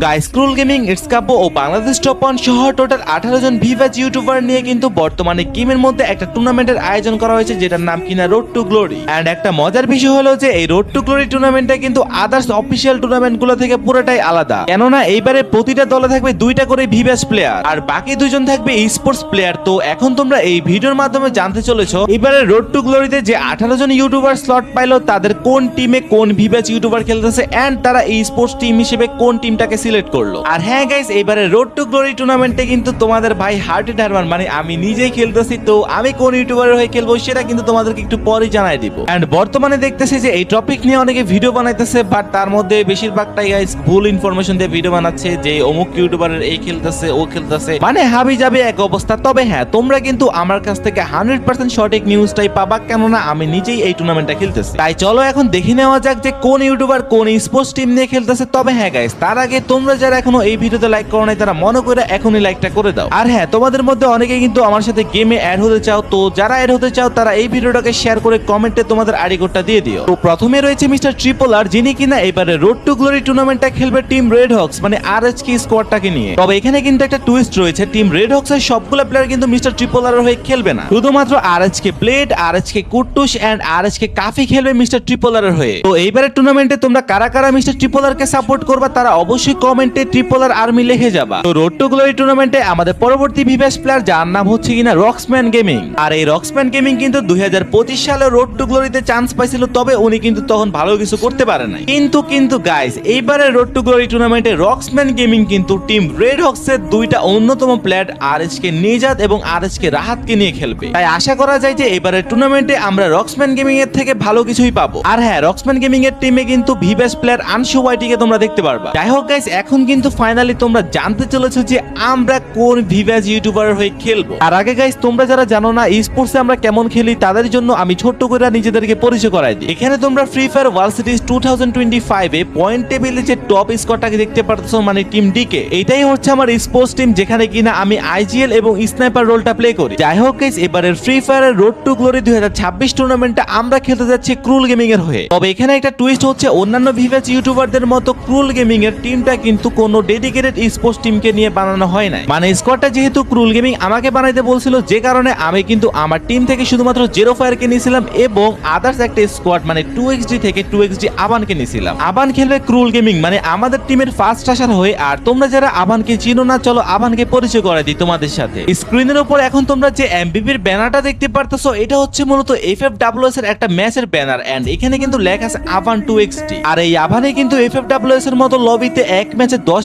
Guys cruel gaming, it's Kabya ও Bangladesh top 1 সহ total 18 জন ভিভাজ YouTuber নিয়ে কিন্তু বর্তমানে গেমের মধ্যে একটা টুর্নামেন্টের আয়োজন করা হয়েছে, যেটার নাম কিনা রোড টু গ্লোরি। এন্ড একটা মজার বিষয় হলো যে এই রোড টু গ্লোরি টুর্নামেন্টটা কিন্তু আদার্স অফিসিয়াল টুর্নামেন্ট গুলো থেকে পুরোটাই আলাদা, কেননা এইবারে প্রতিটা দলে থাকবে 2টা করে ভিভাজ প্লেয়ার আর বাকি 2জন থাকবে স্পোর্টস প্লেয়ার। তো এখন তোমরা এই ভিডিওর মাধ্যমে জানতে চলেছো এবারে রোড টু গ্লোরিতে যে 18 জন ইউটিউবার স্লট পাইলো তাদের কোন টিমে কোন ভিভাজ ইউটিউবার খেলতেছে এন্ড তারা এই স্পোর্টস টিম হিসেবে কোন টিমটাকে সিলেক্ট করলো। আর হ্যাঁ গাইস, এবারে রোড টু গ্লোরি টুর্নামেন্টে কিন্তু তোমাদের ভাই হার্টেড হারমান মানে আমি নিজেই খেলতেছি, তো আমি কোন ইউটিউবারের হয়ে খেলবো সেটা কিন্তু তোমাদেরকে একটু পরেই জানাই দিব। এন্ড বর্তমানে দেখতেছি যে এই টপিক নিয়ে অনেকে ভিডিও বানাইতেছে, বাট তার মধ্যে বেশিরভাগটাই গাইস ভুল ইনফরমেশন দিয়ে ভিডিও বানাচ্ছে যে অমুক ইউটিউবারের এই খেলতেছে ও খেলতেছে, মানে হাবি যাবে এক অবস্থা। তবে হ্যাঁ, তোমরা কিন্তু আমার কাছ থেকে 100% সঠিক নিউজটাই পাবা, কেননা আমি নিজেই এই টুর্নামেন্টটা খেলতেছি। তাই চলো এখন দেখে নেওয়া যাক যে কোন ইউটিউবার কোন স্পোর্টস টিম নিয়ে খেলতেছে। তবে হ্যাঁ গাইস, তার আগে তোমরা যারা এখনো এই ভিডিওতে লাইক করো নাই তারা মনে করে এখনই লাইকটা করে দাও। আর হ্যাঁ, তোমাদের মধ্যে অনেকেই কিন্তু আমার সাথে গেমে অ্যাড হতে চাও, তো যারা অ্যাড হতে চাও তারা এই ভিডিওটাকে শেয়ার করে কমেন্টে তোমাদের আইডি কোডটা দিয়ে দিও। তো প্রথমে রয়েছে মিস্টার ট্রিপল আর, যিনি কিনা এবারে রোড টু গ্লোরি টুর্নামেন্টটা খেলবে টিম রেড হক্স মানে আরএচকে স্কোয়াডটাকে নিয়ে। তবে এখানে কিন্তু একটা টুইস্ট রয়েছে, টিম রেড হক্স এর সবগুলো প্লেয়ার কিন্তু মিস্টার ট্রিপল আর হয়ে খেলবে না, শুধুমাত্র আরএচকে ব্লেড, আরএচকে কুট্টুস এন্ড আরএচকে কাফি খেলবে মিস্টার ট্রিপল আর হয়ে। তো এইবারের টুর্নামেন্টে তোমরা কারা কারা মিস্টার ট্রিপল আর কে সাপোর্ট করবা তারা অবশ্যই কমেন্টে ট্রিপল আর আর্মি লিখে যাবা। তো রোড টু গ্লোরি টুর্নামেন্টে আমাদের পরবর্তী ভিভাস প্লেয়ার যার নাম হচ্ছে কিনা রক্সম্যান গেমিং। আর এই রক্সম্যান গেমিং কিন্তু 2025 সালে রোড টু গ্লোরিতে চান্স পাইছিল, তবে উনি কিন্তু তখন ভালো কিছু করতে পারে নাই। কিন্তু গাইস, এইবারে রোড টু গ্লোরি টুর্নামেন্টে রক্সম্যান গেমিং কিন্তু টিম রেড হক্স এর 2টা অন্যতম প্লেয়ার আরএচকে নিজাত এবং আরএচকে রাহাতকে নিয়ে খেলবে। তাই আশা করা যায় যে এবারের টুর্নামেন্টে আমরা রক্সম্যান গেমিং এর থেকে ভালো কিছুই পাবো। আর হ্যাঁ, রক্সম্যান গেমিং এর টিমে কিন্তু ভিভাস প্লেয়ার আনশু ওয়াইটি কে তোমরা দেখতে পারবা। যাই হোক গাইস, এখন কিন্তু ফাইনালি তোমরা জানতে চলেছো যে আমরা কোন ভিভাস ইউটিউবার হয়ে খেলবো। আর আগে গাইস, তোমরা যারা জানো না স্পোর্টসে আমরা কেমন খেলি তাদের জন্য আমি ছোট্ট করে নিজেদেরকে পরিচয় করাই দিই। এখানে তোমরা ফ্রি ফায়ার ওয়ার্ল্ড সিরিজ 2025 এ পয়েন্ট টেবিলে যে টপ স্কোরটাকে দেখতে পারতেছো মানে টিম ডিকে, এটাই হচ্ছে আমার স্পোর্টস টিম, যেখানে কিনা আমি আইজিএল এবং স্নাইপার রোলটা প্লে করি। যাই হোক গাইস, এবারের ফ্রি ফায়ারের রোড টু গ্লোরি 2026 টুর্নামেন্টটা আমরা খেলতে যাচ্ছি ক্রুল গেমিং এর হয়ে। তবে এখানে একটা টুইস্ট হচ্ছে, অন্যান্য ভিভাস ইউটিউবারদের মতো ক্রুল গেমিং এর টিমটা কিন্তু কোনো ডেডিকেটেড স্পোর্টস টিমকে নিয়ে বানানো হয় নাই। মানে স্কোয়াডটা যেহেতু ক্রুল গেমিং আমাকে বানাইতে বলছিল, যে কারণে আমি কিন্তু আমার টিম থেকে শুধুমাত্র জেরো ফায়ারকে নিয়েছিলাম এবং আদার্স একটা স্কোয়াড মানে 2xd থেকে 2xd আবানকে নিয়েছিলাম। আবান খেলবে ক্রুল গেমিং মানে আমাদের টিমের ফার্স্ট আসার হয়ে। আর তোমরা যারা আবানকে চিনো না, চলো আবানকে পরিচয় করে দিই তোমাদের সাথে। স্ক্রিনের উপর এখন তোমরা যে এমবিপির ব্যানারটা দেখতে পারতেছো, এটা হচ্ছে মূলত এফএফডব্লিউএস এর একটা ম্যাচের ব্যানার এন্ড এখানে কিন্তু লেখা আছে আবান 2xd। আর এই আবানে কিন্তু এফএফডব্লিউএস এর মতো লবিতে এক ম্যাচে 10